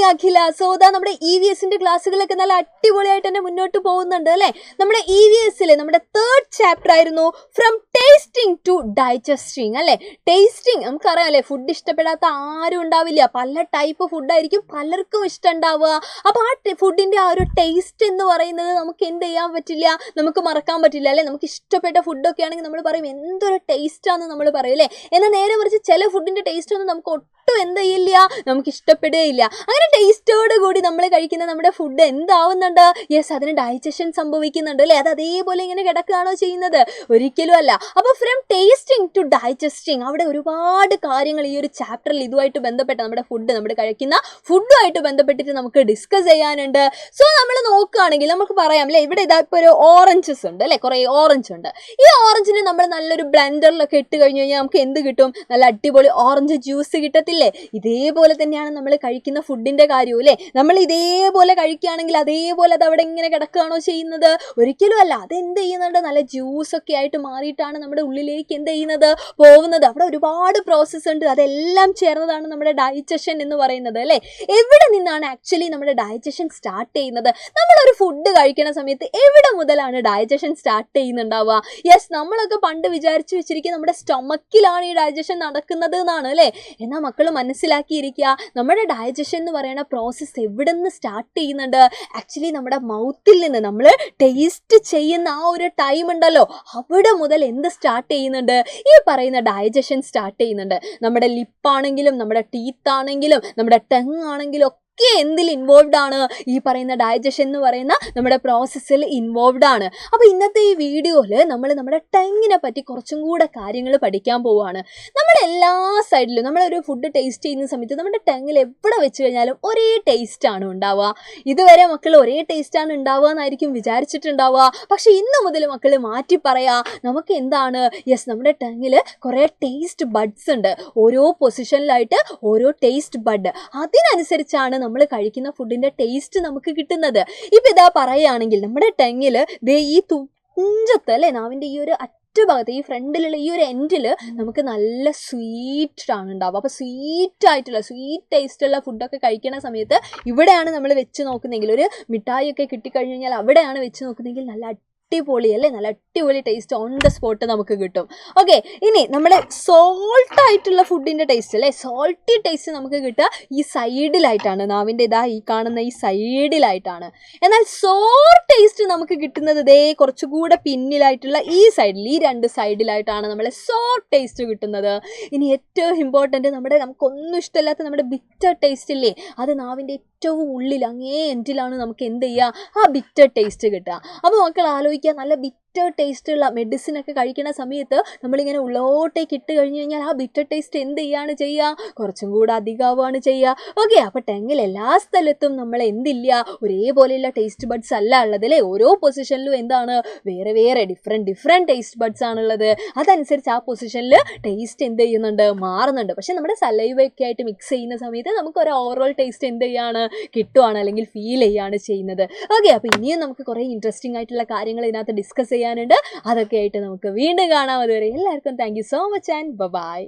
Morning അഖില. So ദാ നമ്മുടെ EVSന്റെ ക്ലാസ്സുകളൊക്കെ നല്ല അടിപൊളിയായിട്ട് തന്നെ മുന്നോട്ട് പോകുന്നുണ്ട് അല്ലേ. നമ്മുടെ EVSൽ നമ്മുടെ 3rd ചാപ്റ്റർ ആയിരുന്നു ഫ്രം ടേസ്റ്റിംഗ് ടു ഡൈജസ്റ്റിംഗ് അല്ലേ. ടേസ്റ്റിംഗ് നമുക്കറിയാം അല്ലേ, ഫുഡ് ഇഷ്ടപ്പെടാത്ത ആരും ഉണ്ടാവില്ല. പല ടൈപ്പ് ഫുഡായിരിക്കും പലർക്കും ഇഷ്ടം ഉണ്ടാവുക. അപ്പോൾ ആ ഫുഡിൻ്റെ ആ ഒരു ടേസ്റ്റ് എന്ന് പറയുന്നത് നമുക്ക് എന്ത് ചെയ്യാൻ പറ്റില്ല, നമുക്ക് മറക്കാൻ പറ്റില്ല അല്ലേ. നമുക്ക് ഇഷ്ടപ്പെട്ട ഫുഡൊക്കെ ആണെങ്കിൽ നമ്മൾ പറയും എന്തൊരു ടേസ്റ്റാണെന്ന് നമ്മൾ പറയും അല്ലേ. എന്നാൽ നേരെ മറിച്ച് ചില ഫുഡിൻ്റെ ടേസ്റ്റ് ഒന്നും നമുക്ക് ഒട്ടും എന്ത് ചെയ്യില്ല, നമുക്ക് ഇഷ്ടപ്പെടുകയില്ല. അങ്ങനെ ടേസ്റ്റോട് കൂടി നമ്മൾ കഴിക്കുന്ന നമ്മുടെ ഫുഡ് എന്താവുന്നുണ്ട്, യെസ് അതിന് ഡൈജഷൻ സംഭവിക്കുന്നുണ്ട് അല്ലേ. അത് അതേപോലെ ഇങ്ങനെ കിടക്കുകയാണോ ചെയ്യുന്നത്? ഒരിക്കലും അല്ല. അപ്പോൾ ഫ്രം ടേസ്റ്റിംഗ് ടു ഡൈജസ്റ്റിംഗ് അവിടെ ഒരുപാട് കാര്യങ്ങൾ ഈ ഒരു ചാപ്റ്ററിൽ ഇതുമായിട്ട് ബന്ധപ്പെട്ട് നമ്മുടെ ഫുഡ്, നമ്മൾ കഴിക്കുന്ന ഫുഡുമായിട്ട് ബന്ധപ്പെട്ടിട്ട് നമുക്ക് ഡിസ്കസ് ചെയ്യാനുണ്ട്. സോ നമ്മൾ നോക്കുകയാണെങ്കിൽ നമുക്ക് പറയാം അല്ലേ, ഇവിടെ ഇതാ ഇപ്പോൾ ഒരു ഓറഞ്ചസ് ഉണ്ട് അല്ലേ, കുറേ ഓറഞ്ച് ഉണ്ട്. ഈ ഓറഞ്ചിന് നമ്മൾ നല്ലൊരു ബ്ലെൻഡറിലൊക്കെ ഇട്ട് കഴിഞ്ഞ് കഴിഞ്ഞാൽ നമുക്ക് എന്ത് കിട്ടും, നല്ല അടിപൊളി ഓറഞ്ച് ജ്യൂസ് കിട്ടത്തില്ലേ. ഇതേപോലെ തന്നെയാണ് നമ്മൾ കഴിക്കുന്ന ഫുഡിന്റെ കാര്യവും അല്ലേ. നമ്മൾ ഇതേപോലെ കഴിക്കുകയാണെങ്കിൽ അതേപോലെ അത് അവിടെ ഇങ്ങനെ കിടക്കുകയാണോ ചെയ്യുന്നത്? ഒരിക്കലും അല്ല. അത് എന്ത് ചെയ്യുന്നുണ്ട്, നല്ല ജ്യൂസൊക്കെ ആയിട്ട് മാറിയിട്ടാണ് നമ്മുടെ ഉള്ളിലേക്ക് എന്ത് ചെയ്യുന്നത്, പോകുന്നത്. അവിടെ ഒരുപാട് പ്രോസസ്സ് ഉണ്ട്. അതെല്ലാം ചേർന്നതാണ് നമ്മുടെ ഡൈജഷൻ എന്ന് പറയുന്നത് അല്ലേ. എവിടെ നിന്നാണ് ആക്ച്വലി നമ്മുടെ ഡൈജഷൻ സ്റ്റാർട്ട് ചെയ്യുന്നത്? നമ്മളൊരു ഫുഡ് കഴിക്കുന്ന സമയത്ത് എവിടെ മുതലാണ് ഡൈജഷൻ സ്റ്റാർട്ട് ചെയ്യുന്നുണ്ടാവുക? യെസ്, നമ്മളൊക്കെ പണ്ട് വിചാരിച്ചു വെച്ചിരിക്കുക നമ്മുടെ സ്റ്റൊമക്കിലാണ് ഈ ഡൈജഷൻ നടക്കുന്നത് എന്നാണ് അല്ലേ. എന്നാൽ മക്കൾ മനസ്സിലാക്കിയിരിക്കുക, നമ്മുടെ ഡൈജഷൻ എന്ന് പറയുന്ന പ്രോസസ്സ് എവിടെ നിന്ന് സ്റ്റാർട്ട് ചെയ്യുന്നുണ്ട്? ആക്ച്വലി നമ്മുടെ മൗത്തിൽ നിന്ന് നമ്മൾ ടേസ്റ്റ് ചെയ്യുന്ന ആ ഒരു ടൈം ഉണ്ടല്ലോ, അവിടെ മുതൽ എന്ത് സ്റ്റാർട്ട് ചെയ്യുന്നുണ്ട്, ഈ പറയുന്ന ഡൈജഷൻ സ്റ്റാർട്ട് ചെയ്യുന്നുണ്ട്. നമ്മുടെ ലിപ്പാണെങ്കിലും നമ്മുടെ ടീത്ത് ആണെങ്കിലും നമ്മുടെ ടങ് ആണെങ്കിലും ഒക്കെ എന്തിൽ ഇൻവോൾവ്ഡ് ആണ്? ഈ പറയുന്ന ഡൈജഷൻ എന്ന് പറയുന്ന നമ്മുടെ പ്രോസസ്സിൽ ഇൻവോൾവ്ഡ് ആണ്. അപ്പോൾ ഇന്നത്തെ ഈ വീഡിയോയിൽ നമ്മൾ നമ്മുടെ ടങ്ങിനെ പറ്റി കുറച്ചും കൂടെ കാര്യങ്ങൾ പഠിക്കാൻ പോവുകയാണ്. നമ്മുടെ എല്ലാ സൈഡിലും നമ്മളൊരു ഫുഡ് ടേസ്റ്റ് ചെയ്യുന്ന സമയത്ത് നമ്മുടെ ടങ്ങിൽ എവിടെ വെച്ച് കഴിഞ്ഞാലും ഒരേ ടേസ്റ്റ് ആണ് ഉണ്ടാവുക. ഇതുവരെ മക്കൾ ഒരേ ടേസ്റ്റ് ആണ് ഉണ്ടാവുക എന്നായിരിക്കും വിചാരിച്ചിട്ടുണ്ടാവുക. പക്ഷേ ഇന്ന് മുതൽ മക്കൾ മാറ്റി പറയാ, നമുക്ക് എന്താണ്, യെസ് നമ്മുടെ ടങ്ങിൽ കുറേ ടേസ്റ്റ് ബഡ്സ് ഉണ്ട്. ഓരോ പൊസിഷനിലായിട്ട് ഓരോ ടേസ്റ്റ് ബഡ്, അതിനനുസരിച്ചാണ് നമ്മൾ കഴിക്കുന്ന ഫുഡിൻ്റെ ടേസ്റ്റ് നമുക്ക് കിട്ടുന്നത്. ഇപ്പം ഇതാ പറയുകയാണെങ്കിൽ നമ്മുടെ ടങ്ങിൽ ദേ ഈ തുഞ്ചത്ത് അല്ലേ, നാവിൻ്റെ ഈ ഒരു ഭാഗത്ത് ഈ ഫ്രണ്ടിലുള്ള ഈ ഒരു എൻഡിൽ നമുക്ക് നല്ല സ്വീറ്റാണ് ഉണ്ടാവുക. അപ്പോൾ സ്വീറ്റ് ടേസ്റ്റുള്ള ഫുഡൊക്കെ കഴിക്കുന്ന സമയത്ത് ഇവിടെയാണ് നമ്മൾ വെച്ച് നോക്കുന്നെങ്കിൽ, ഒരു മിഠായിയൊക്കെ കിട്ടിക്കഴിഞ്ഞ് കഴിഞ്ഞാൽ അവിടെയാണ് വെച്ച് നോക്കുന്നെങ്കിൽ നല്ല അടിപൊളി അല്ലേ, നല്ല അടിപൊളി ടേസ്റ്റ് ഓൺ ദ സ്പോട്ട് നമുക്ക് കിട്ടും. ഓക്കെ, ഇനി നമ്മുടെ സോൾട്ട് ആയിട്ടുള്ള ഫുഡിൻ്റെ ടേസ്റ്റ് അല്ലേ, സോൾട്ടി ടേസ്റ്റ് നമുക്ക് കിട്ടുക ഈ സൈഡിലായിട്ടാണ്, നാവിൻ്റെ ഇതാ ഈ കാണുന്ന ഈ സൈഡിലായിട്ടാണ്. എന്നാൽ സോർ ടേസ്റ്റ് നമുക്ക് കിട്ടുന്നത് ഇതേ കുറച്ചുകൂടെ പിന്നിലായിട്ടുള്ള ഈ സൈഡിൽ, ഈ 2 സൈഡിലായിട്ടാണ് നമ്മളെ സോർ ടേസ്റ്റ് കിട്ടുന്നത്. ഇനി ഏറ്റവും ഇമ്പോർട്ടൻറ്റ്, നമുക്കൊന്നും ഇഷ്ടമില്ലാത്ത നമ്മുടെ ബിറ്റർ ടേസ്റ്റ് ഇല്ലേ, അത് നാവിൻ്റെ ഏറ്റവും ഉള്ളിൽ അങ്ങേ എൻഡിലാണ് നമുക്ക് എന്ത് ചെയ്യുക, ആ ബിറ്റർ ടേസ്റ്റ് കിട്ടുക. അപ്പോൾ മക്കൾ ആലോചിക്കുക, നല്ല ബിറ്റർ ടേസ്റ്റുള്ള മെഡിസിനൊക്കെ കഴിക്കുന്ന സമയത്ത് നമ്മളിങ്ങനെ ഉള്ളോട്ടേക്ക് ഇട്ട് കഴിഞ്ഞ് കഴിഞ്ഞാൽ ആ ബിറ്റർ ടേസ്റ്റ് എന്ത് ചെയ്യാണ് ചെയ്യുക, കുറച്ചും കൂടെ അധികമാവുകയാണ് ചെയ്യുക. ഓക്കെ, അപ്പോൾ ടെങ്ങിൽ എല്ലാ സ്ഥലത്തും നമ്മൾ എന്തില്ല, ഒരേപോലെയുള്ള ടേസ്റ്റ് ബഡ്സ് അല്ല ഉള്ളത് അല്ലേ. ഓരോ പൊസിഷനിലും എന്താണ്, വേറെ വേറെ ഡിഫറെൻറ്റ് ടേസ്റ്റ് ബഡ്സ് ആണുള്ളത്. അതനുസരിച്ച് ആ പൊസിഷനിൽ ടേസ്റ്റ് എന്ത് ചെയ്യുന്നുണ്ട്, മാറുന്നുണ്ട്. പക്ഷേ നമ്മുടെ സലൈവയൊക്കെ ആയിട്ട് മിക്സ് ചെയ്യുന്ന സമയത്ത് നമുക്ക് ഒരു ഓവറോൾ ടേസ്റ്റ് എന്ത് ചെയ്യാണ്, കിട്ടുവാണ്, അല്ലെങ്കിൽ ഫീൽ ചെയ്യാണ് ചെയ്യുന്നത്. ഓക്കെ, അപ്പോൾ ഇനിയും നമുക്ക് കുറേ ഇൻട്രസ്റ്റിംഗ് ആയിട്ടുള്ള കാര്യങ്ങൾ ഇതിനകത്ത് ഡിസ്കസ് ചെയ്യാനുണ്ട്. അതൊക്കെ ആയിട്ട് നമുക്ക് വീണ്ടും കാണാം. അതുവരെ എല്ലാവർക്കും thank you so much and by.